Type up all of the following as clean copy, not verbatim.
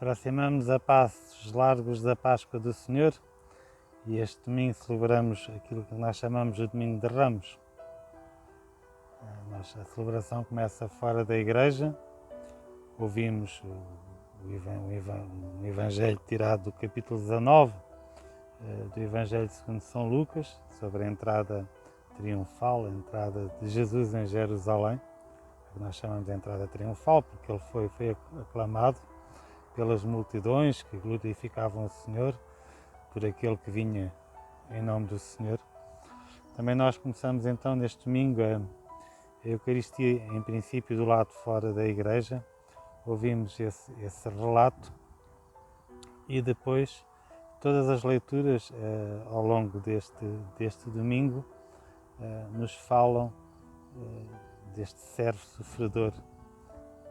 Aproximamos a passos largos da Páscoa do Senhor e este domingo celebramos aquilo que nós chamamos de Domingo de Ramos. A celebração começa fora da igreja, ouvimos um evangelho tirado do capítulo 19 do Evangelho segundo São Lucas, sobre a entrada triunfal, a entrada de Jesus em Jerusalém, que nós chamamos de entrada triunfal, porque ele foi aclamado pelas multidões que glorificavam o Senhor, por aquele que vinha em nome do Senhor. Também nós começamos então neste domingo a Eucaristia, em princípio do lado de fora da igreja, ouvimos esse relato e depois todas as leituras ao longo deste domingo nos falam deste servo sofredor,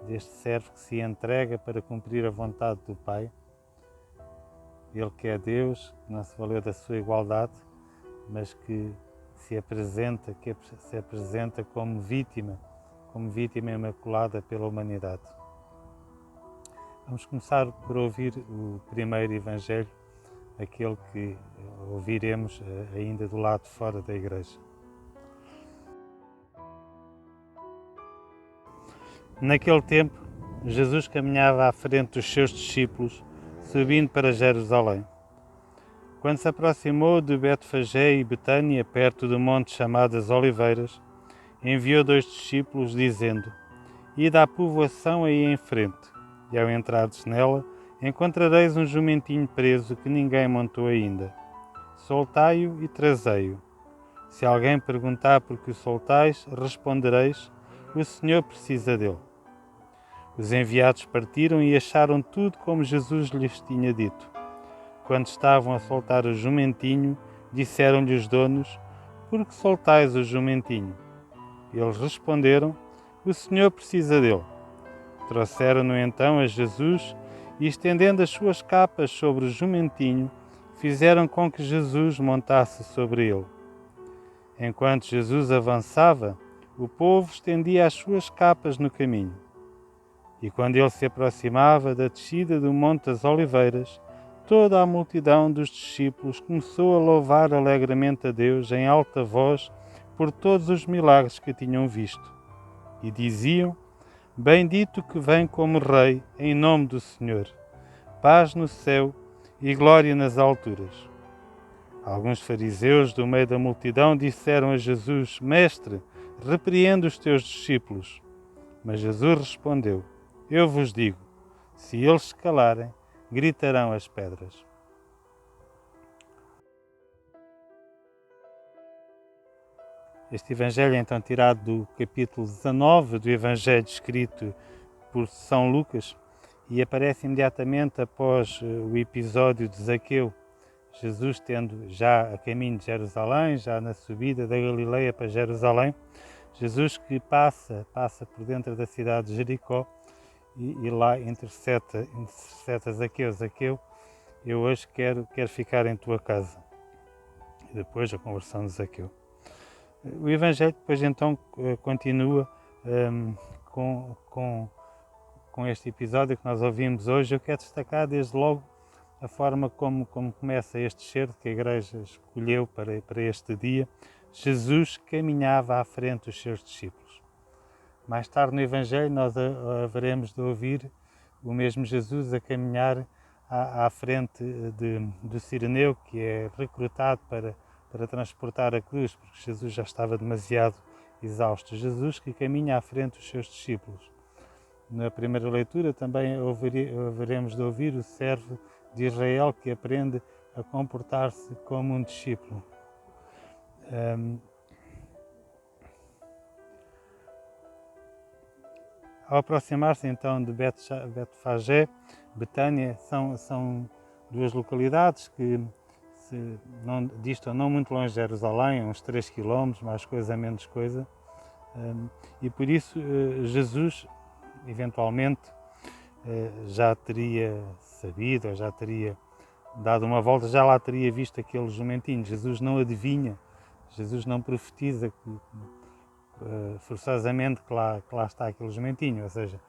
deste servo que se entrega para cumprir a vontade do Pai. Ele que é Deus, que não se valeu da sua igualdade, mas que se apresenta como vítima imaculada pela humanidade. Vamos começar por ouvir o primeiro Evangelho, aquele que ouviremos ainda do lado de fora da igreja. Naquele tempo, Jesus caminhava à frente dos seus discípulos, subindo para Jerusalém. Quando se aproximou de Betfagé e Betânia, perto do monte chamado das Oliveiras, enviou 2 discípulos, dizendo: Ide à povoação aí em frente, e ao entrardes nela, encontrareis um jumentinho preso que ninguém montou ainda. Soltai-o e trazei-o. Se alguém perguntar por que o soltais, respondereis: o Senhor precisa dele. Os enviados partiram e acharam tudo como Jesus lhes tinha dito. Quando estavam a soltar o jumentinho, disseram-lhe os donos: Por que soltais o jumentinho? Eles responderam: O Senhor precisa dele. Trouxeram-no então a Jesus e, estendendo as suas capas sobre o jumentinho, fizeram com que Jesus montasse sobre ele. Enquanto Jesus avançava, o povo estendia as suas capas no caminho. E quando ele se aproximava da descida do Monte das Oliveiras, toda a multidão dos discípulos começou a louvar alegremente a Deus em alta voz por todos os milagres que tinham visto. E diziam: Bendito que vem como Rei em nome do Senhor. Paz no céu e glória nas alturas. Alguns fariseus do meio da multidão disseram a Jesus: Mestre, repreende os teus discípulos. Mas Jesus respondeu: Eu vos digo, se eles se calarem, gritarão as pedras. Este Evangelho é então tirado do capítulo 19 do Evangelho escrito por São Lucas e aparece imediatamente após o episódio de Zaqueu. Jesus tendo já a caminho de Jerusalém, já na subida da Galileia para Jerusalém, Jesus que passa por dentro da cidade de Jericó e lá interceta Zaqueu: Zaqueu, eu hoje quero ficar em tua casa. E depois a conversão de Zaqueu. O Evangelho depois então continua com este episódio que nós ouvimos hoje. Eu quero destacar desde logo a forma como começa este excerto que a Igreja escolheu para este dia. Jesus caminhava à frente dos seus discípulos. Mais tarde no Evangelho nós haveremos de ouvir o mesmo Jesus a caminhar à frente do Cireneu, que é recrutado para transportar a cruz, porque Jesus já estava demasiado exausto. Jesus que caminha à frente dos seus discípulos. Na primeira leitura também haveremos de ouvir o servo de Israel que aprende a comportar-se como um discípulo. Ao aproximar-se então de Betfagé, Betânia, são 2 localidades que distam não muito longe de Jerusalém, uns 3 km, mais coisa, menos coisa, e por isso Jesus, eventualmente, já teria sabido, ou já teria dado uma volta, já lá teria visto aquele jumentinho. Jesus não adivinha, Jesus não profetiza que forçosamente que lá está aquele jumentinho, ou seja,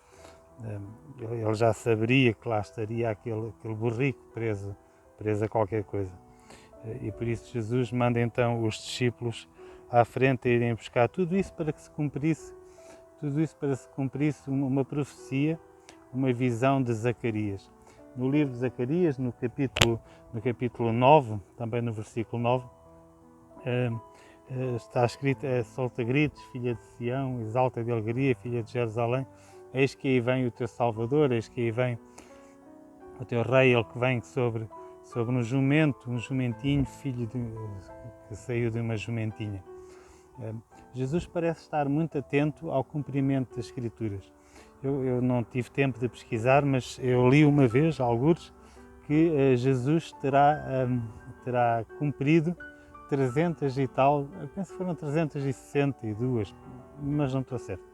Ele já saberia que lá estaria aquele burrico preso a qualquer coisa. E por isso Jesus manda então os discípulos à frente a irem buscar tudo isso para se cumprisse uma profecia, uma visão de Zacarias. No livro de Zacarias, no capítulo 9, também no versículo 9, está escrito: solta gritos, filha de Sião, exalta de alegria, filha de Jerusalém, eis que aí vem o teu Salvador, eis que aí vem o teu Rei, ele que vem sobre um jumento, um jumentinho, que saiu de uma jumentinha. Jesus parece estar muito atento ao cumprimento das Escrituras. Eu não tive tempo de pesquisar, mas eu li uma vez, algures, que Jesus terá cumprido 300 e tal, eu penso que foram 362, mas não estou certo,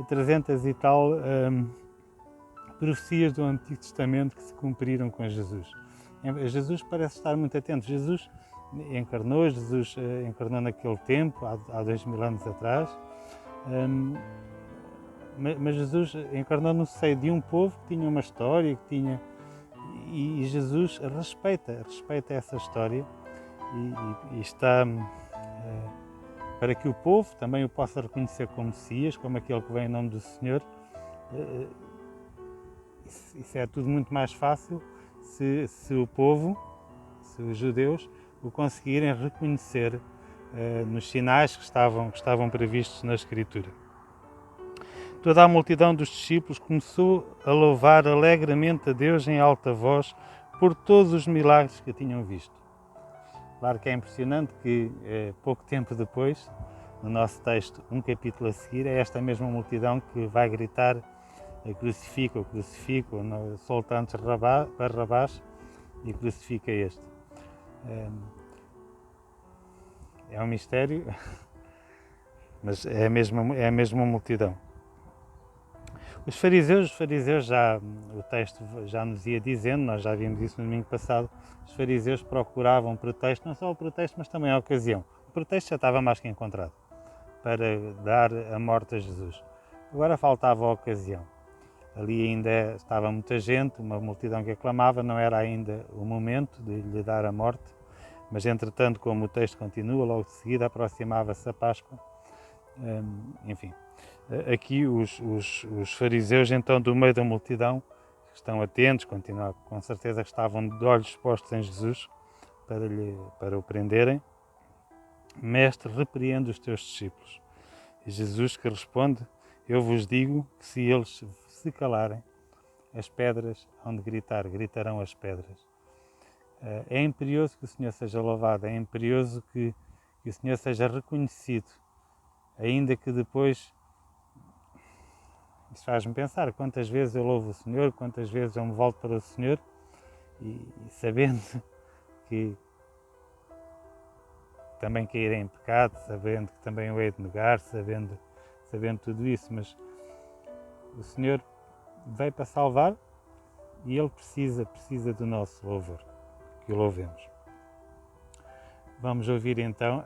300 e tal profecias do Antigo Testamento que se cumpriram com Jesus. Jesus parece estar muito atento. Jesus encarnou naquele tempo, há 2000 anos atrás, mas Jesus encarnou no seio de um povo que tinha uma história, e Jesus respeita essa história e está para que o povo também o possa reconhecer como Messias, como aquele que vem em nome do Senhor. Isso é tudo muito mais fácil se o povo, se os judeus, o conseguirem reconhecer nos sinais que estavam previstos na Escritura. Toda a multidão dos discípulos começou a louvar alegremente a Deus em alta voz por todos os milagres que tinham visto. Claro que é impressionante que pouco tempo depois, no nosso texto, um capítulo a seguir, é esta mesma multidão que vai gritar: crucifica, solta antes Barrabás e crucifica este. É um mistério, mas é a mesma multidão. Os fariseus o texto já nos ia dizendo, nós já vimos isso no domingo passado, os fariseus procuravam pretexto, não só o pretexto, mas também a ocasião. O pretexto já estava mais que encontrado, para dar a morte a Jesus. Agora faltava a ocasião. Ali ainda estava muita gente, uma multidão que aclamava, não era ainda o momento de lhe dar a morte, mas entretanto, como o texto continua, logo de seguida aproximava-se a Páscoa. Enfim, aqui os fariseus, então, do meio da multidão, que estão atentos, com certeza que estavam de olhos postos em Jesus para o prenderem: Mestre, repreende os teus discípulos. E Jesus que responde: eu vos digo que se eles se calarem, as pedras hão de gritarão as pedras. É imperioso que o Senhor seja louvado, é imperioso que o Senhor seja reconhecido, ainda que depois, isso faz-me pensar quantas vezes eu louvo o Senhor, quantas vezes eu me volto para o Senhor e sabendo que também cairei em pecado, sabendo que também o hei de negar, sabendo tudo isso, mas o Senhor veio para salvar e Ele precisa do nosso louvor, que o louvemos. Vamos ouvir então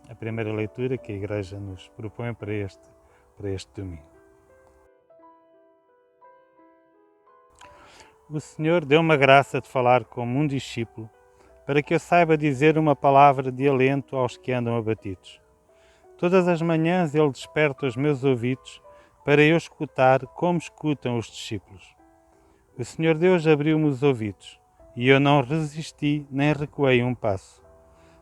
a primeira leitura que a Igreja nos propõe para este domingo. O Senhor deu-me a graça de falar como um discípulo, para que eu saiba dizer uma palavra de alento aos que andam abatidos. Todas as manhãs Ele desperta os meus ouvidos para eu escutar como escutam os discípulos. O Senhor Deus abriu-me os ouvidos e eu não resisti nem recuei um passo.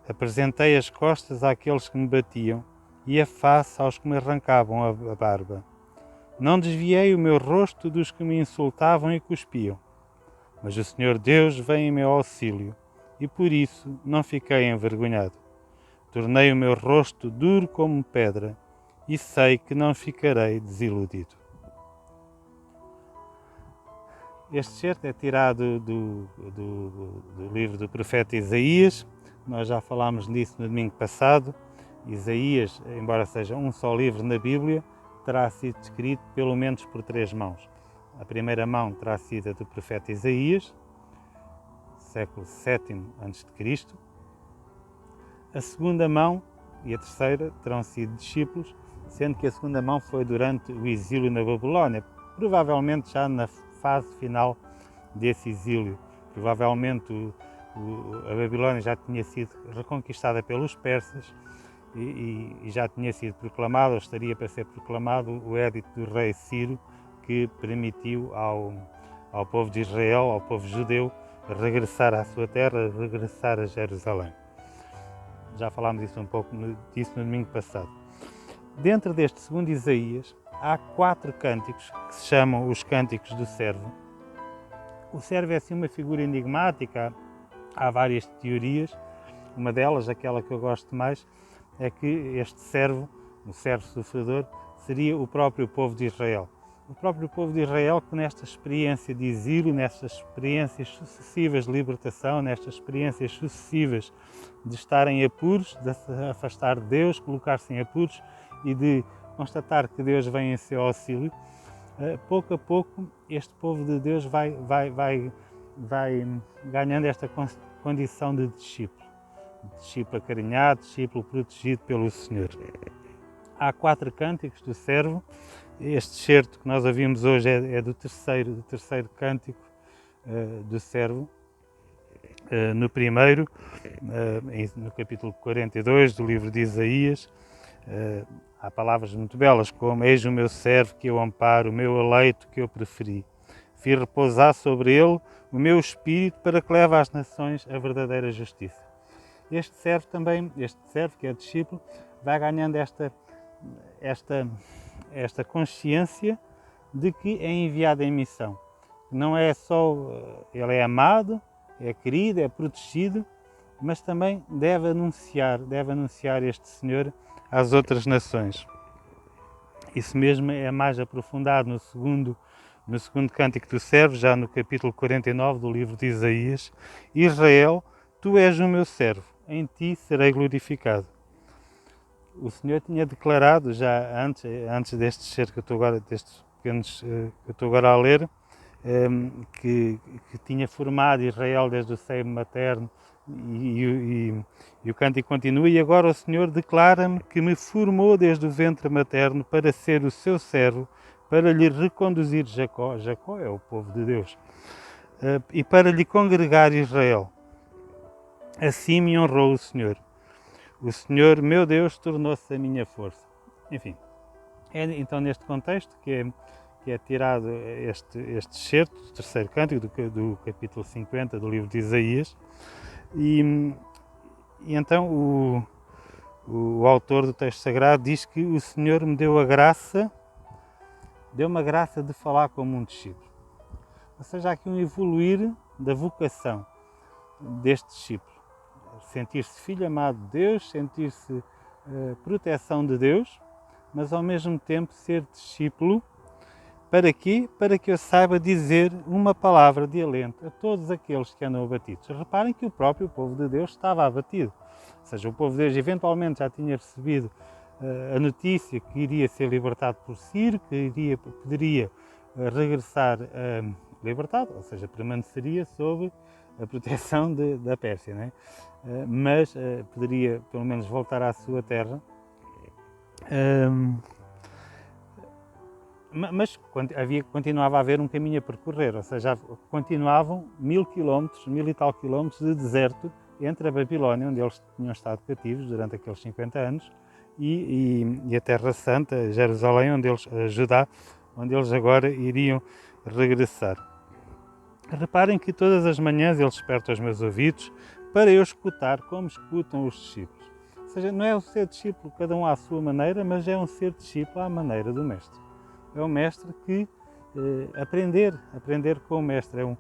Apresentei as costas àqueles que me batiam e a face aos que me arrancavam a barba. Não desviei o meu rosto dos que me insultavam e cuspiam. Mas o Senhor Deus veio em meu auxílio e por isso não fiquei envergonhado. Tornei o meu rosto duro como pedra e sei que não ficarei desiludido. Este certo é tirado do livro do profeta Isaías. Nós já falámos nisso no domingo passado. Isaías, embora seja um só livro na Bíblia, terá sido escrito pelo menos por 3 mãos. A primeira mão terá sido a do profeta Isaías, século VII a.C. A segunda mão e a terceira terão sido discípulos, sendo que a segunda mão foi durante o exílio na Babilónia, provavelmente já na fase final desse exílio. Provavelmente a Babilónia já tinha sido reconquistada pelos persas e já tinha sido proclamado, ou estaria para ser proclamado, o édito do rei Ciro, que permitiu ao povo de Israel, ao povo judeu, regressar à sua terra, regressar a Jerusalém. Já falámos disso um pouco disso no domingo passado. Dentro deste segundo Isaías, há 4 cânticos que se chamam os Cânticos do Servo. O servo é assim uma figura enigmática, há várias teorias. Uma delas, aquela que eu gosto mais, é que este servo, o servo sofredor, seria o próprio povo de Israel. O próprio povo de Israel que nesta experiência de exílio, nestas experiências sucessivas de libertação, nestas experiências sucessivas de estar em apuros, de se afastar de Deus, colocar-se em apuros e de constatar que Deus vem em seu auxílio, pouco a pouco este povo de Deus vai ganhando esta condição de discípulo acarinhado, discípulo protegido pelo Senhor. Há 4 cânticos do servo. Este certo que nós ouvimos hoje é do terceiro cântico do servo. No primeiro, no capítulo 42 do livro de Isaías, há palavras muito belas como: eis o meu servo que eu amparo, o meu eleito que eu preferi. Fiz repousar sobre ele o meu espírito para que leve às nações a verdadeira justiça. Este servo que é discípulo, vai ganhando esta consciência de que é enviado em missão. Não é só ele é amado, é querido, é protegido, mas também deve anunciar este Senhor às outras nações. Isso mesmo é mais aprofundado no segundo cântico do servo, já no capítulo 49 do livro de Isaías. Israel, tu és o meu servo, em ti serei glorificado. O Senhor tinha declarado já antes destes cerca que eu estou agora, destes pequenos que eu estou agora a ler, que tinha formado Israel desde o seio materno, e o cântico continua: e agora o Senhor declara-me que me formou desde o ventre materno para ser o seu servo, para lhe reconduzir Jacó é o povo de Deus, e para lhe congregar Israel. Assim me honrou o Senhor. O Senhor, meu Deus, tornou-se a minha força. Enfim, é então neste contexto que é tirado este excerto do terceiro cântico do capítulo 50 do livro de Isaías, e então o autor do texto sagrado diz que o Senhor me deu uma graça de falar como um discípulo. Ou seja, há aqui um evoluir da vocação deste discípulo. Sentir-se filho amado de Deus, sentir-se proteção de Deus, mas ao mesmo tempo ser discípulo. Para quê? Para que eu saiba dizer uma palavra de alento a todos aqueles que andam abatidos. Reparem que o próprio povo de Deus estava abatido. Ou seja, o povo de Deus eventualmente já tinha recebido a notícia que iria ser libertado por Ciro, que poderia regressar libertado, ou seja, permaneceria sob a proteção da Pérsia, não é? Mas poderia pelo menos voltar à sua terra. Mas continuava a haver um caminho a percorrer, ou seja, continuavam 1000 e tal quilómetros de deserto entre a Babilónia, onde eles tinham estado cativos durante aqueles 50 anos, e a Terra Santa, Jerusalém, Judá, onde eles agora iriam regressar. Reparem que todas as manhãs ele desperta os meus ouvidos para eu escutar como escutam os discípulos. Ou seja, não é o ser discípulo cada um à sua maneira, mas é um ser discípulo à maneira do Mestre. É um mestre que aprender com o mestre é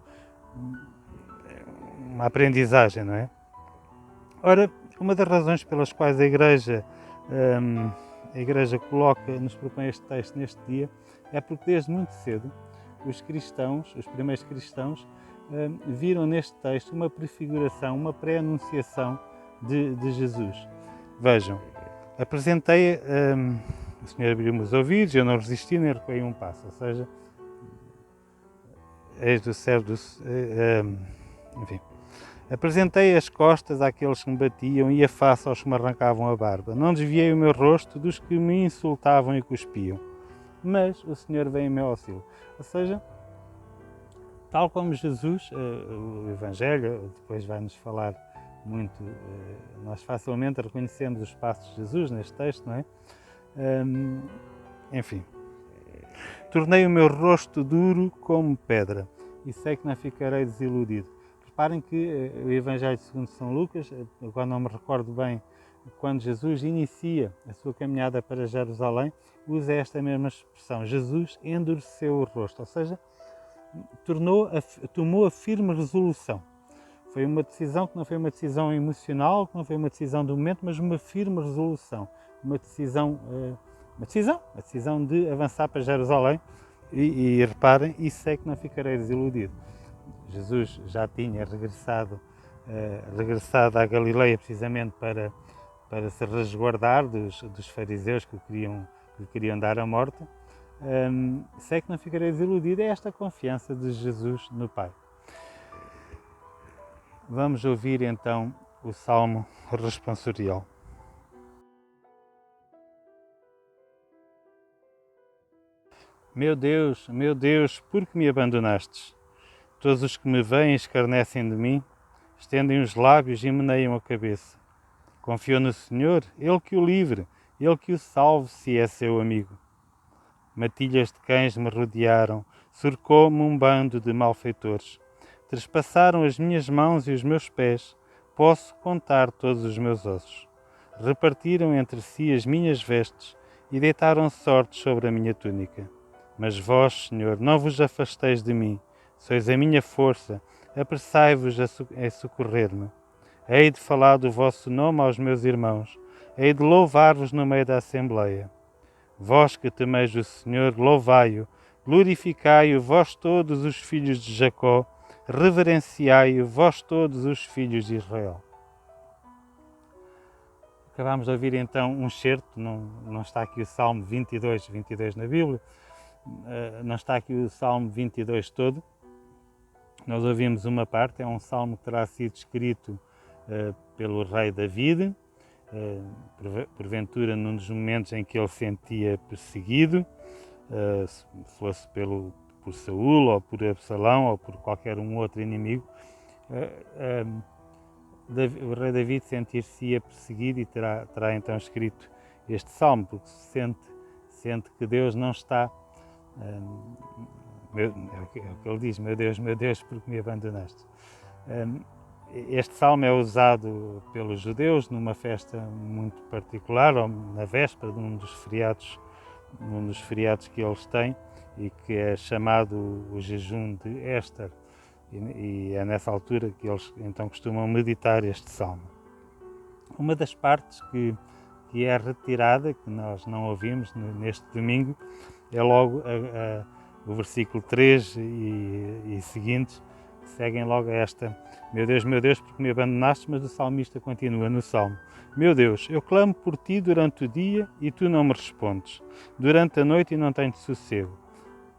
uma aprendizagem, não é? Ora, uma das razões pelas quais a Igreja nos propõe este texto neste dia é porque desde muito cedo os primeiros cristãos, viram neste texto uma prefiguração, uma pré-anunciação de Jesus. Vejam, apresentei o Senhor abriu-me os ouvidos, eu não resisti nem recuei um passo, ou seja, eis do servo enfim. Apresentei as costas àqueles que me batiam e a face aos que me arrancavam a barba. Não desviei o meu rosto dos que me insultavam e cuspiam. mas o Senhor vem em meu auxílio. Ou seja, tal como Jesus, o Evangelho depois vai-nos falar muito, nós facilmente reconhecemos os passos de Jesus neste texto, não é? Enfim, tornei o meu rosto duro como pedra e sei que não ficarei desiludido. Reparem que o Evangelho segundo São Lucas, agora não me recordo bem, quando Jesus inicia a sua caminhada para Jerusalém, usa esta mesma expressão. Jesus endureceu o rosto, ou seja, tomou a firme resolução. Foi uma decisão que não foi uma decisão emocional, que não foi uma decisão do momento, mas uma firme resolução. Uma decisão de avançar para Jerusalém e reparem, e sei que não ficarei desiludido. Jesus já tinha regressado à Galileia precisamente para se resguardar dos fariseus que lhe queriam dar a morte. Sei que não ficarei desiludido, é esta confiança de Jesus no Pai. Vamos ouvir então o Salmo responsorial. Meu Deus, por que me abandonastes? Todos os que me veem escarnecem de mim, estendem os lábios e meneiam a cabeça. Confiou no Senhor, Ele que o livre, Ele que o salve se é seu amigo. Matilhas de cães me rodearam, cercou-me um bando de malfeitores. Trespassaram as minhas mãos e os meus pés, posso contar todos os meus ossos. Repartiram entre si as minhas vestes e deitaram sorte sobre a minha túnica. Mas vós, Senhor, não vos afasteis de mim, sois a minha força, apressai-vos a socorrer-me. Hei de falar do vosso nome aos meus irmãos, hei de louvar-vos no meio da Assembleia. Vós que temeis o Senhor, louvai-o, glorificai-o, vós todos os filhos de Jacó, reverenciai-o, vós todos os filhos de Israel. Acabámos de ouvir então um excerto, não está aqui o Salmo 22 na Bíblia, não está aqui o Salmo 22 todo, nós ouvimos uma parte, é um salmo que terá sido escrito pelo rei David, porventura num dos momentos em que ele se sentia perseguido, se fosse por Saul ou por Absalão ou por qualquer outro inimigo, o rei David sentir-se-ia perseguido e terá então escrito este salmo, porque sente que Deus não está, é o que ele diz, meu Deus, porque me abandonaste. Este salmo é usado pelos judeus numa festa muito particular, ou na véspera de um dos feriados que eles têm, e que é chamado o jejum de Éster, e é nessa altura que eles então costumam meditar este salmo. Uma das partes que é retirada, que nós não ouvimos neste domingo, é logo o versículo 3 e seguintes, que seguem logo a esta: meu Deus, porque me abandonaste, mas o salmista continua no salmo: meu Deus, eu clamo por ti durante o dia e tu não me respondes, durante a noite e não tenho sossego.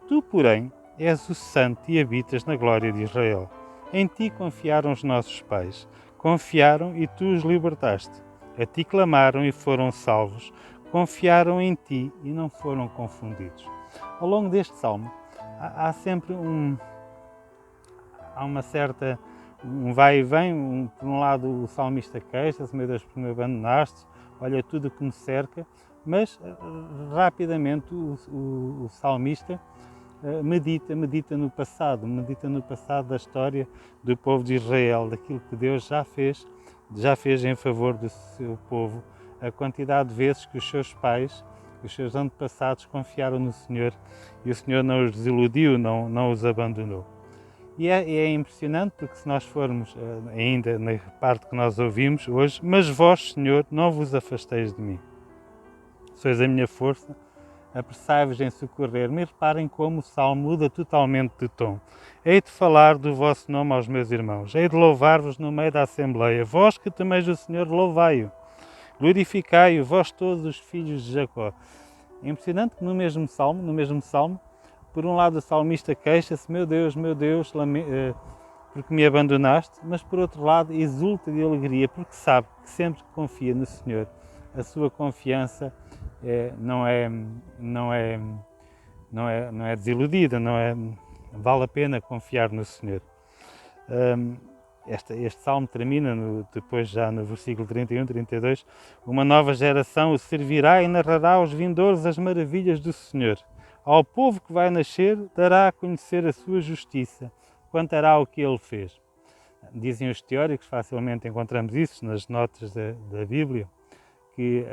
Tu, porém, és o Santo e habitas na glória de Israel. Em ti confiaram os nossos pais, confiaram e tu os libertaste. A ti clamaram e foram salvos, confiaram em ti e não foram confundidos. Ao longo deste salmo, há sempre um vai e vem. Por um lado, o salmista queixa-se: meu Deus, porque me abandonaste, olha tudo o que me cerca, mas rapidamente o salmista medita no passado da história do povo de Israel, daquilo que Deus já fez em favor do seu povo, a quantidade de vezes que os seus pais, os seus antepassados confiaram no Senhor e o Senhor não os desiludiu, não os abandonou. E é impressionante, porque se nós formos ainda na parte que nós ouvimos hoje: mas vós, Senhor, não vos afasteis de mim, sois a minha força, apressai-vos em socorrer-me. E reparem como o salmo muda totalmente de tom. Hei de falar do vosso nome aos meus irmãos, hei de louvar-vos no meio da Assembleia. Vós que temeis o Senhor, louvai-o, glorificai-o, vós todos os filhos de Jacó. É impressionante que no mesmo salmo, por um lado o salmista queixa-se: meu Deus, porque me abandonaste, mas por outro lado exulta de alegria, porque sabe que sempre que confia no Senhor, a sua confiança não é não é desiludida, vale a pena confiar no Senhor. Este salmo termina depois já no versículo 31, 32, uma nova geração o servirá e narrará aos vindouros as maravilhas do Senhor. Ao povo que vai nascer dará a conhecer a sua justiça, contará o que ele fez. Dizem os teóricos, facilmente encontramos isso nas notas da Bíblia, que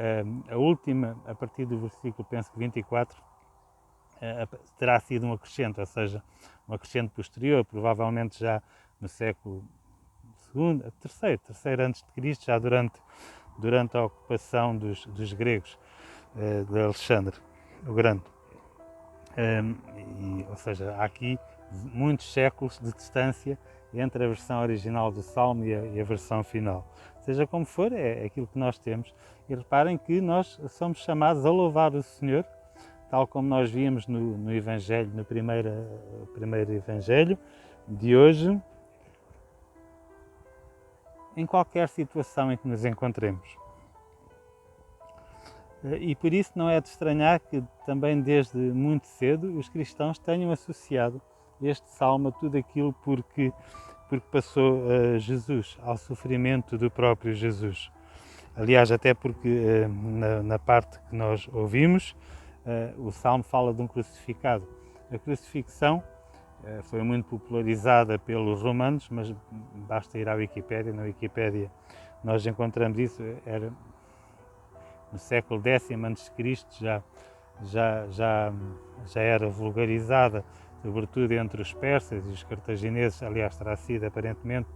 a última, a partir do versículo, penso que 24, terá sido um acrescento, ou seja, um acrescento posterior, provavelmente já no século terceiro antes de Cristo, já durante a ocupação dos gregos, de Alexandre o Grande. Ou seja, há aqui muitos séculos de distância entre a versão original do Salmo e a versão final. Seja como for, é aquilo que nós temos. E reparem que nós somos chamados a louvar o Senhor, tal como nós víamos no Evangelho, no primeiro Evangelho de hoje, em qualquer situação em que nos encontremos. E por isso não é de estranhar que também desde muito cedo os cristãos tenham associado este salmo a tudo aquilo porque passou Jesus, ao sofrimento do próprio Jesus. Aliás, até porque na parte que nós ouvimos, o salmo fala de um crucificado. A crucifixão foi muito popularizada pelos romanos, mas basta ir à Wikipédia. Na Wikipédia nós encontramos isso, era no século X a.C. já era vulgarizada, sobretudo entre os persas e os cartagineses. Aliás, terá sido aparentemente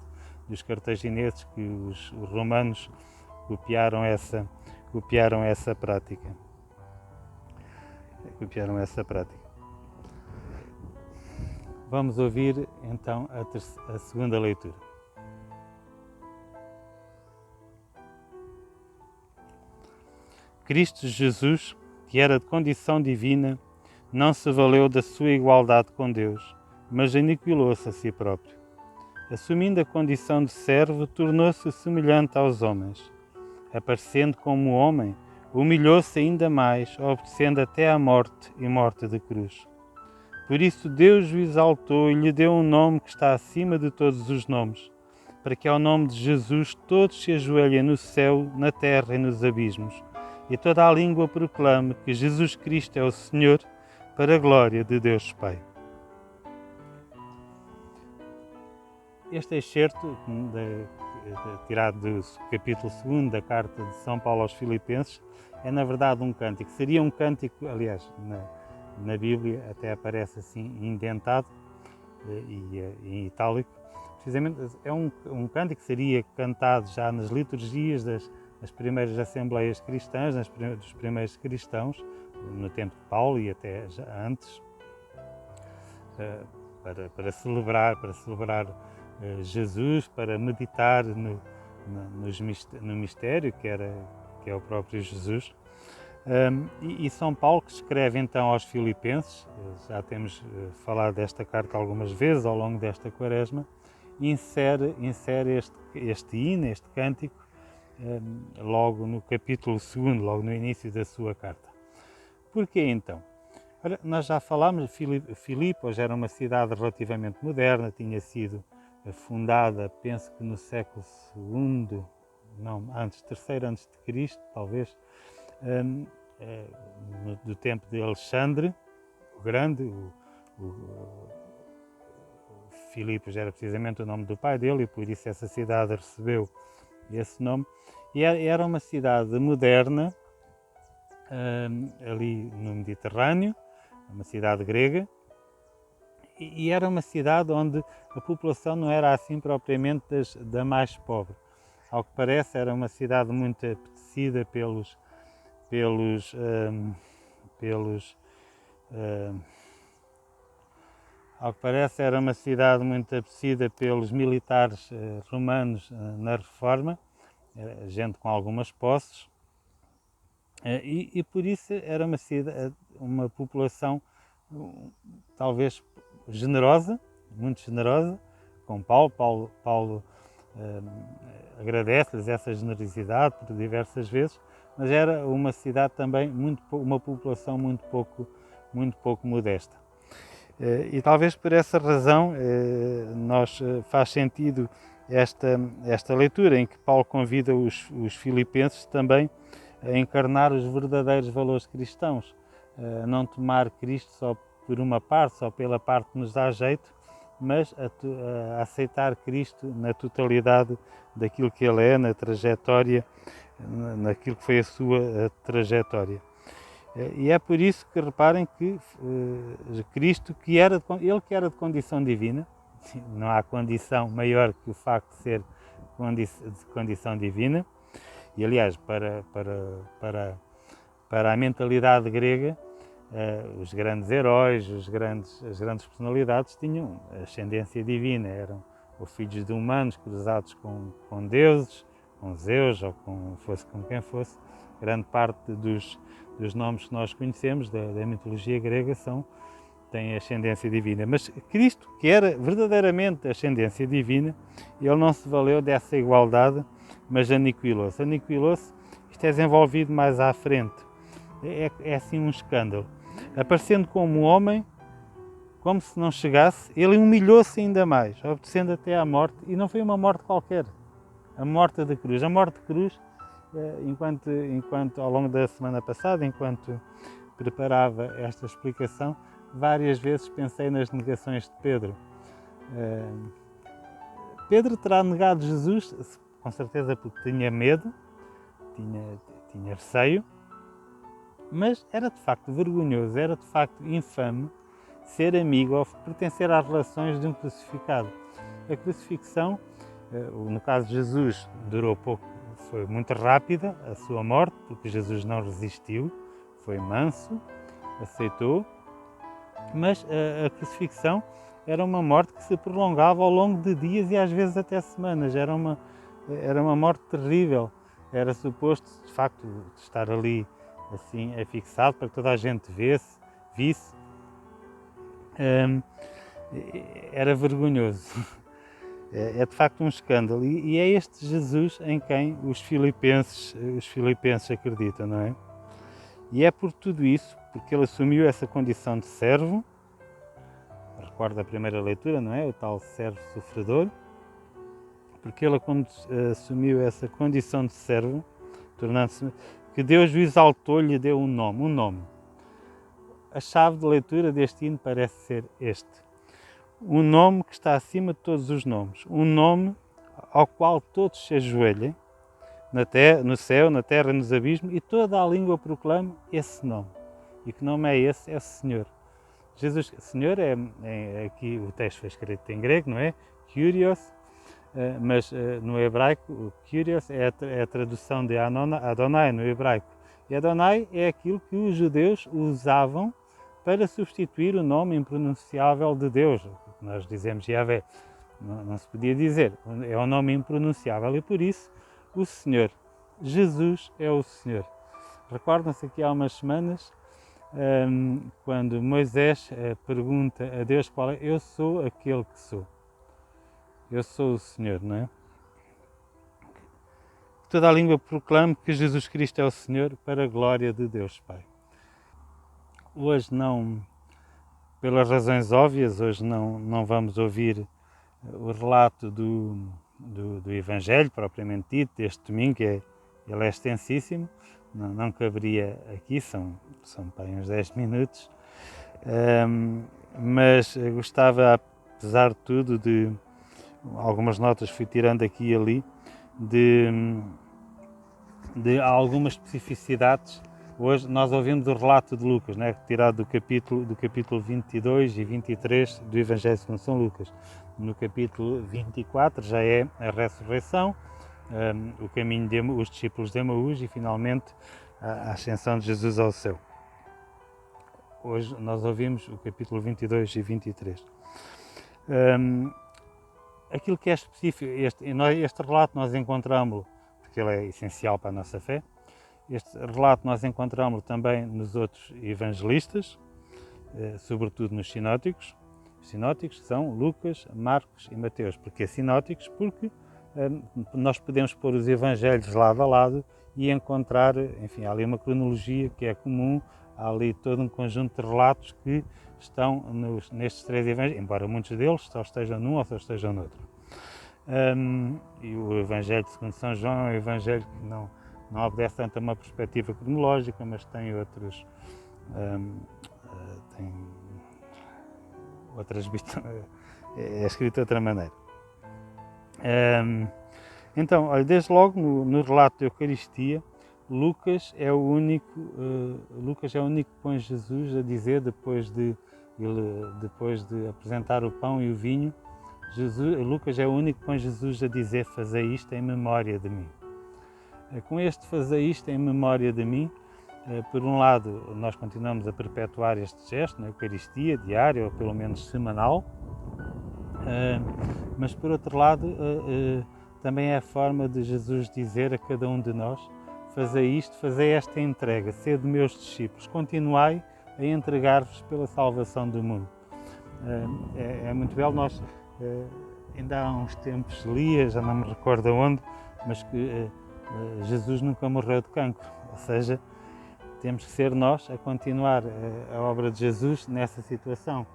dos cartagineses que os romanos copiaram essa prática. Vamos ouvir então a segunda leitura. Cristo Jesus, que era de condição divina, não se valeu da sua igualdade com Deus, mas aniquilou-se a si próprio. Assumindo a condição de servo, tornou-se semelhante aos homens. Aparecendo como homem, humilhou-se ainda mais, obedecendo até à morte e morte de cruz. Por isso Deus o exaltou e lhe deu um nome que está acima de todos os nomes, para que ao nome de Jesus todos se ajoelhem no céu, na terra e nos abismos, e toda a língua proclame que Jesus Cristo é o Senhor, para a glória de Deus Pai. Este excerto, tirado do capítulo 2 da carta de São Paulo aos Filipenses, é na verdade um cântico. Seria um cântico, aliás, na Bíblia até aparece assim indentado e em itálico. Precisamente é um cântico que seria cantado já nas liturgias das primeiras assembleias cristãs, dos primeiros cristãos, no tempo de Paulo e até já antes, para celebrar Jesus, para meditar no mistério que é o próprio Jesus. E São Paulo, que escreve então aos Filipenses, já temos falado desta carta algumas vezes ao longo desta quaresma, insere este hino, este cântico, logo no capítulo 2, logo no início da sua carta. Porquê então? Ora, nós já falámos, Filipos era uma cidade relativamente moderna, tinha sido fundada, penso que no século II, terceiro antes de Cristo, talvez, do tempo de Alexandre o Grande. Filipos era precisamente o nome do pai dele e por isso essa cidade recebeu esse nome. E era uma cidade moderna, ali no Mediterrâneo, uma cidade grega, e era uma cidade onde a população não era assim propriamente da mais pobre. Ao que parece, era uma cidade muito apetecida ao que parece, era uma cidade muito apetecida pelos militares romanos na Reforma, gente com algumas posses, e por isso era uma população talvez generosa, muito generosa, com Paulo. Paulo agradece-lhes essa generosidade por diversas vezes, mas era uma cidade também uma população muito pouco muito pouco modesta. E talvez por essa razão faz sentido esta leitura em que Paulo convida os filipenses também a encarnar os verdadeiros valores cristãos, a não tomar Cristo só por uma parte, só pela parte que nos dá jeito, mas a aceitar Cristo na totalidade daquilo que Ele é, na trajetória, naquilo que foi a sua trajetória. E é por isso que reparem que Cristo, Ele que era de condição divina, não há condição maior que o facto de ser de condição divina, e aliás, para a mentalidade grega, os grandes heróis, as grandes personalidades tinham ascendência divina, eram ou filhos de humanos cruzados com deuses, com Zeus ou fosse com quem fosse. Grande parte dos nomes que nós conhecemos da mitologia grega têm ascendência divina. Mas Cristo, que era verdadeiramente ascendência divina, ele não se valeu dessa igualdade, mas aniquilou-se. Aniquilou-se, isto é desenvolvido mais à frente. É assim um escândalo. Aparecendo como homem, como se não chegasse, ele humilhou-se ainda mais, obedecendo até à morte, e não foi uma morte qualquer, a morte de cruz. A morte de cruz, enquanto ao longo da semana passada, enquanto preparava esta explicação, várias vezes pensei nas negações de Pedro. Pedro terá negado Jesus, com certeza porque tinha medo, tinha receio, mas era de facto vergonhoso, era de facto infame ser amigo ou pertencer às relações de um crucificado. A crucifixão, no caso de Jesus, durou pouco, foi muito rápida a sua morte, porque Jesus não resistiu, foi manso, aceitou, mas a crucifixão era uma morte que se prolongava ao longo de dias e às vezes até semanas. Era uma morte terrível. Era suposto, de facto, estar ali assim afixado para que toda a gente visse. Era vergonhoso. É de facto um escândalo. E é este Jesus em quem os filipenses acreditam, não é? E é por tudo isso, porque ele assumiu essa condição de servo, recorda a primeira leitura, não é? O tal servo sofredor, porque ele assumiu essa condição de servo, tornando-se, que Deus o exaltou, lhe deu um nome. A chave de leitura deste hino parece ser este. Um nome que está acima de todos os nomes. Um nome ao qual todos se ajoelhem, no céu, na terra, nos abismos, e toda a língua proclama esse nome. E que nome é esse? É o Senhor. Jesus, Senhor, aqui o texto foi escrito em grego, não é? Kyrios, mas no hebraico, o Kyrios é a tradução de Adonai no hebraico. E Adonai é aquilo que os judeus usavam para substituir o nome impronunciável de Deus. Nós dizemos Yahvé, não se podia dizer, é um nome impronunciável e por isso o Senhor, Jesus é o Senhor. Recordam-se aqui há umas semanas, quando Moisés pergunta a Deus qual é, eu sou aquele que sou. Eu sou o Senhor, não é? Toda a língua proclama que Jesus Cristo é o Senhor para a glória de Deus Pai. Hoje não, pelas razões óbvias, hoje não vamos ouvir o relato do Evangelho propriamente dito, deste domingo, ele é extensíssimo, não caberia aqui, são para uns 10 minutos, mas gostava, apesar de tudo, de algumas notas fui tirando aqui e ali, de algumas especificidades. Hoje nós ouvimos o relato de Lucas, né, tirado do capítulo 22 e 23 do Evangelho segundo São Lucas. No capítulo 24 já é a ressurreição, o caminho os discípulos de Emaús e finalmente a ascensão de Jesus ao céu. Hoje nós ouvimos o capítulo 22 e 23. Aquilo que é específico, este relato nós encontramos, porque ele é essencial para a nossa fé, este relato nós encontramos também nos outros evangelistas, sobretudo nos sinóticos. Os sinóticos são Lucas, Marcos e Mateus. Porquê sinóticos? Porque nós podemos pôr os evangelhos lado a lado e encontrar, enfim, há ali uma cronologia que é comum há ali todo um conjunto de relatos que estão nestes 3 evangelhos, embora muitos deles só estejam num ou só estejam noutro. E o Evangelho segundo São João é um evangelho que não obedece tanto a uma perspectiva cronológica, mas tem outros, tem outras é escrito de outra maneira. Então, olha, desde logo no relato da Eucaristia, Lucas é o único que põe Jesus a dizer, depois de apresentar o pão e o vinho, Lucas é o único que põe Jesus a dizer: fazei isto em memória de mim. Com este fazei isto em memória de mim, por um lado, nós continuamos a perpetuar este gesto na Eucaristia diária ou pelo menos semanal, mas por outro lado também é a forma de Jesus dizer a cada um de nós: fazei isto, fazei esta entrega, sede meus discípulos, continuai a entregar-vos pela salvação do mundo. É muito belo. Nós ainda há uns tempos lia, já não me recordo onde, mas que Jesus nunca morreu de cancro, ou seja, temos que ser nós a continuar a obra de Jesus nessa situação.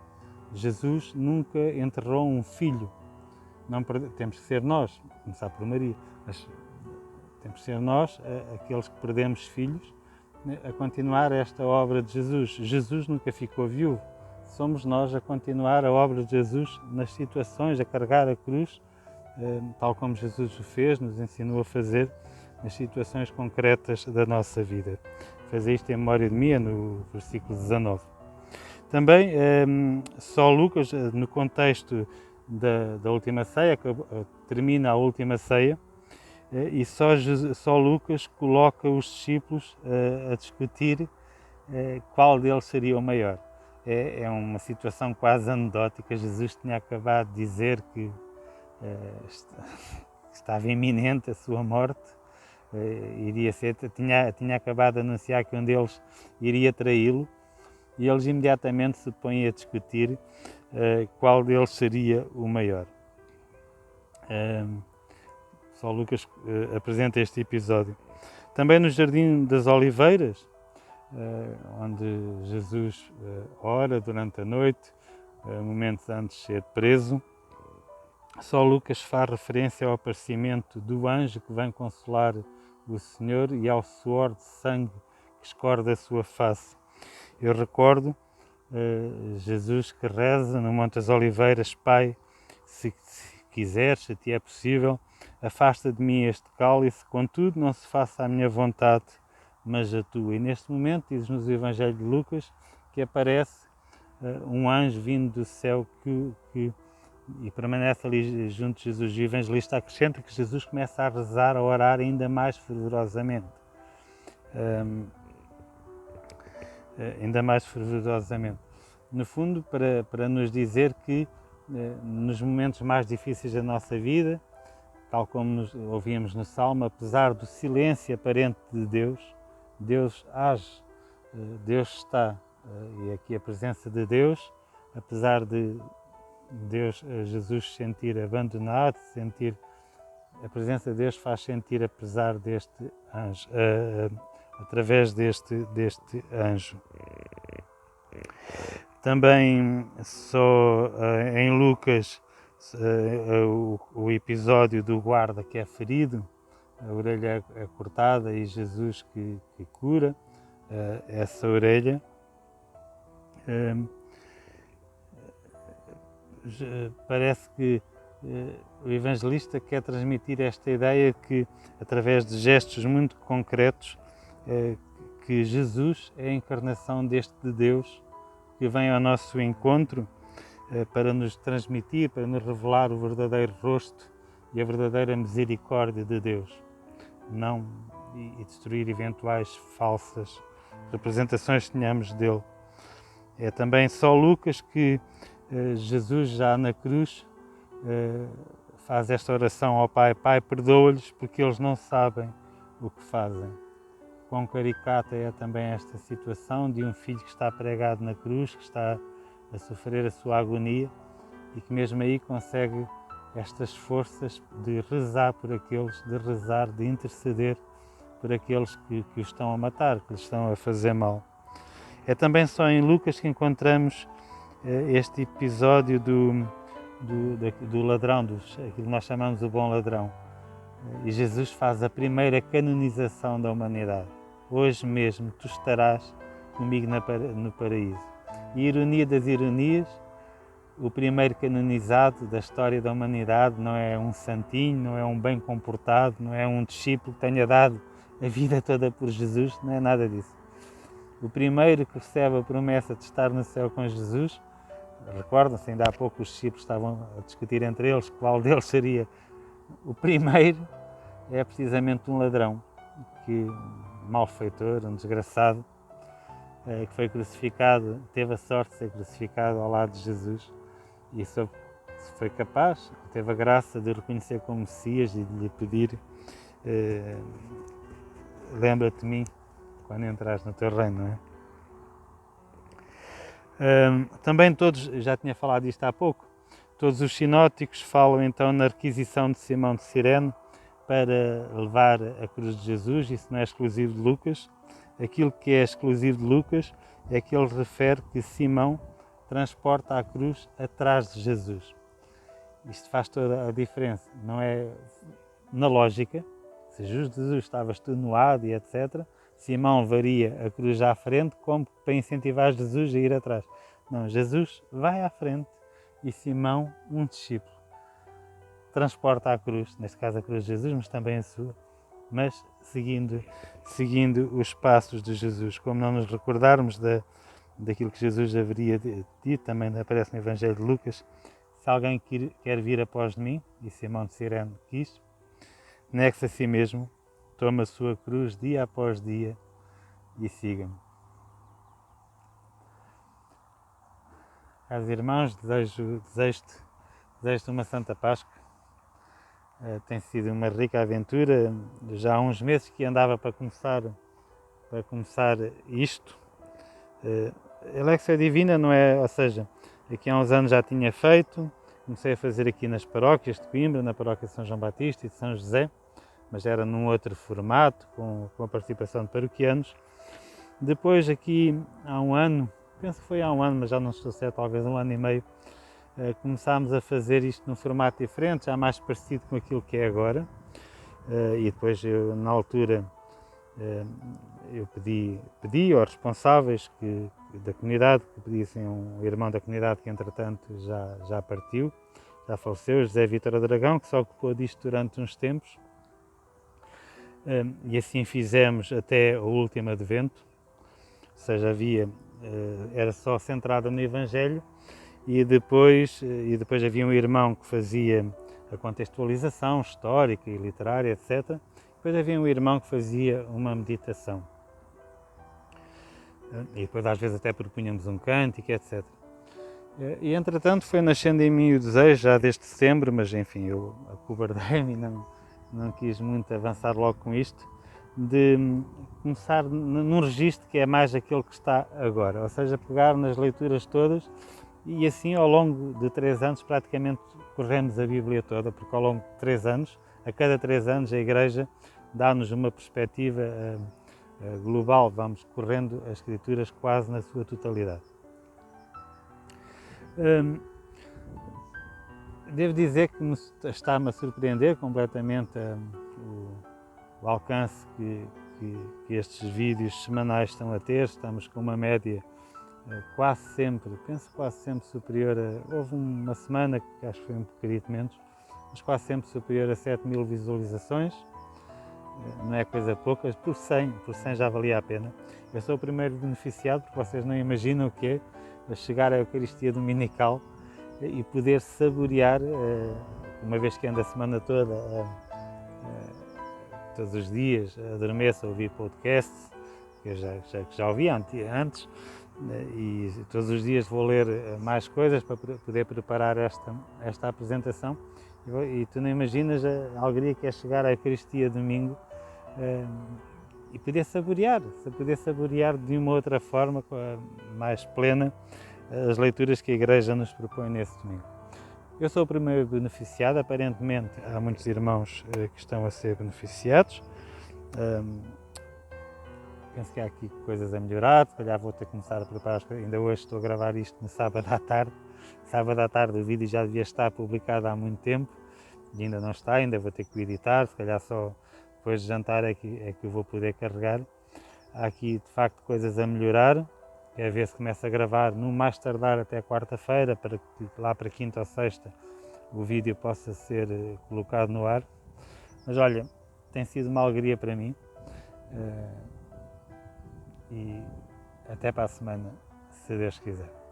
Jesus nunca enterrou um filho. Temos que ser nós, começar por Maria, mas temos que ser nós, aqueles que perdemos filhos, a continuar esta obra de Jesus. Jesus nunca ficou viúvo. Somos nós a continuar a obra de Jesus nas situações, a carregar a cruz, tal como Jesus o fez, nos ensinou a fazer nas situações concretas da nossa vida. Fazer isto em memória de mim, é no versículo 19. Também, só Lucas, no contexto da última ceia, que termina a última ceia, e só Lucas coloca os discípulos a discutir qual deles seria o maior. É uma situação quase anedótica. Jesus tinha acabado de dizer que estava iminente a sua morte, tinha acabado de anunciar que um deles iria traí-lo, e eles imediatamente se põem a discutir qual deles seria o maior. Só Lucas apresenta este episódio. Também no Jardim das Oliveiras, onde Jesus ora durante a noite, momentos antes de ser preso, só Lucas faz referência ao aparecimento do anjo que vem consolar o Senhor e ao suor de sangue que escorre da sua face. Eu recordo Jesus que reza no Monte das Oliveiras: Pai, se quiseres, se te é possível, afasta de mim este cálice, contudo não se faça a minha vontade, mas a tua. E neste momento, diz-nos o Evangelho de Lucas, que aparece um anjo vindo do céu e permanece ali junto de Jesus. O evangelista acrescenta que Jesus começa a rezar, a orar ainda mais fervorosamente. No fundo, para nos dizer que nos momentos mais difíceis da nossa vida, tal como ouvimos no Salmo, apesar do silêncio aparente de Deus, Deus age, Deus está, e aqui a presença de Deus, apesar de Jesus sentir abandonado, a presença de Deus faz sentir apesar deste anjo, através deste anjo. Também só em Lucas o episódio do guarda que é ferido, a orelha é cortada e Jesus que cura essa orelha. Parece que o evangelista quer transmitir esta ideia que, através de gestos muito concretos, que Jesus é a encarnação deste de Deus que vem ao nosso encontro para nos transmitir, para nos revelar o verdadeiro rosto e a verdadeira misericórdia de Deus, e destruir eventuais falsas representações que tenhamos dele. É também só Lucas que Jesus, já na cruz, faz esta oração ao Pai: Pai, perdoa-lhes porque eles não sabem o que fazem. Quão caricata é também esta situação de um filho que está pregado na cruz, que está a sofrer a sua agonia e que mesmo aí consegue estas forças de rezar por aqueles, de interceder por aqueles que o estão a matar, que lhes estão a fazer mal. É também só em Lucas que encontramos este episódio do ladrão, aquilo que nós chamamos o bom ladrão. E Jesus faz a primeira canonização da humanidade. Hoje mesmo tu estarás comigo no paraíso. E ironia das ironias, o primeiro canonizado da história da humanidade não é um santinho, não é um bem comportado, não é um discípulo que tenha dado a vida toda por Jesus, não é nada disso. O primeiro que recebe a promessa de estar no céu com Jesus, recordam-se, ainda há pouco os discípulos estavam a discutir entre eles qual deles seria o primeiro, é precisamente um ladrão, um malfeitor, um desgraçado, que foi crucificado, teve a sorte de ser crucificado ao lado de Jesus e foi capaz, teve a graça de o reconhecer como Messias e de lhe pedir lembra-te de mim quando entras no teu reino, não é? Também todos, já tinha falado disto há pouco, todos os sinóticos falam então na requisição de Simão de Cirene para levar a cruz de Jesus. Isso não é exclusivo de Lucas. Aquilo que é exclusivo de Lucas é que ele refere que Simão transporta a cruz atrás de Jesus. Isto faz toda a diferença, não é na lógica. Se Jesus estava extenuado e etc., Simão levaria a cruz à frente como para incentivar Jesus a ir atrás. Não, Jesus vai à frente e Simão, um discípulo, transporta a cruz, neste caso a cruz de Jesus, mas também a sua, mas seguindo os passos de Jesus. Como não nos recordarmos daquilo que Jesus haveria dito, também aparece no Evangelho de Lucas: se alguém quer vir após mim, e Simão de Cirene quis, negue-se a si mesmo, toma a sua cruz dia após dia e siga-me. Caros irmãos, desejo-te uma Santa Páscoa. Tem sido uma rica aventura. Já há uns meses que andava para começar isto. A Léxia Divina não é, ou seja, aqui há uns anos já tinha feito, comecei a fazer aqui nas paróquias de Coimbra, na paróquia de São João Batista e de São José, mas era num outro formato, com a participação de paroquianos. Depois aqui há um ano, penso que foi há um ano, mas já não estou certo, talvez um ano e meio, começámos a fazer isto num formato diferente, já mais parecido com aquilo que é agora. E depois eu, na altura, eu pedi aos responsáveis da comunidade, que pedissem um irmão da comunidade que entretanto já partiu, já faleceu, José Vítor Dragão, que se ocupou disto durante uns tempos. E assim fizemos até o último advento, ou seja, era só centrada no Evangelho, e depois havia um irmão que fazia a contextualização histórica e literária, etc. Depois havia um irmão que fazia uma meditação. E depois às vezes até propunhamos um cântico, etc. E entretanto foi nascendo em mim o desejo, já desde setembro, mas enfim, eu acobardei-me e não quis muito avançar logo com isto, de começar num registro que é mais aquele que está agora, ou seja, pegar nas leituras todas e assim ao longo de 3 anos praticamente corremos a Bíblia toda, porque ao longo de 3 anos, a cada 3 anos a Igreja dá-nos uma perspectiva global, vamos correndo as Escrituras quase na sua totalidade. Devo dizer que está-me a surpreender completamente o alcance que estes vídeos semanais estão a ter. Estamos com uma média quase sempre superior a... Houve uma semana que acho que foi um bocadito menos, mas quase sempre superior a 7.000 visualizações. Não é coisa pouca, por 100 já valia a pena. Eu sou o primeiro beneficiado, porque vocês não imaginam o que é chegar à Eucaristia Dominical e poder saborear, uma vez que ando a semana toda, todos os dias, adormeço a ouvir podcasts, que eu já ouvi antes, e todos os dias vou ler mais coisas para poder preparar esta apresentação. E tu não imaginas a alegria que é chegar à Eucaristia domingo e poder saborear de uma outra forma, mais plena, as leituras que a Igreja nos propõe nesse domingo. Eu sou o primeiro beneficiado, aparentemente há muitos irmãos que estão a ser beneficiados. penso que há aqui coisas a melhorar, se calhar vou ter que começar a preparar as coisas. Ainda hoje estou a gravar isto no sábado à tarde. Sábado à tarde o vídeo já devia estar publicado há muito tempo e ainda não está, ainda vou ter que o editar, se calhar só depois de jantar é que eu vou poder carregar. Há aqui de facto coisas a melhorar, é ver se começo a gravar no mais tardar até quarta-feira, para que lá para quinta ou sexta o vídeo possa ser colocado no ar. Mas olha, tem sido uma alegria para mim e até para a semana, se Deus quiser.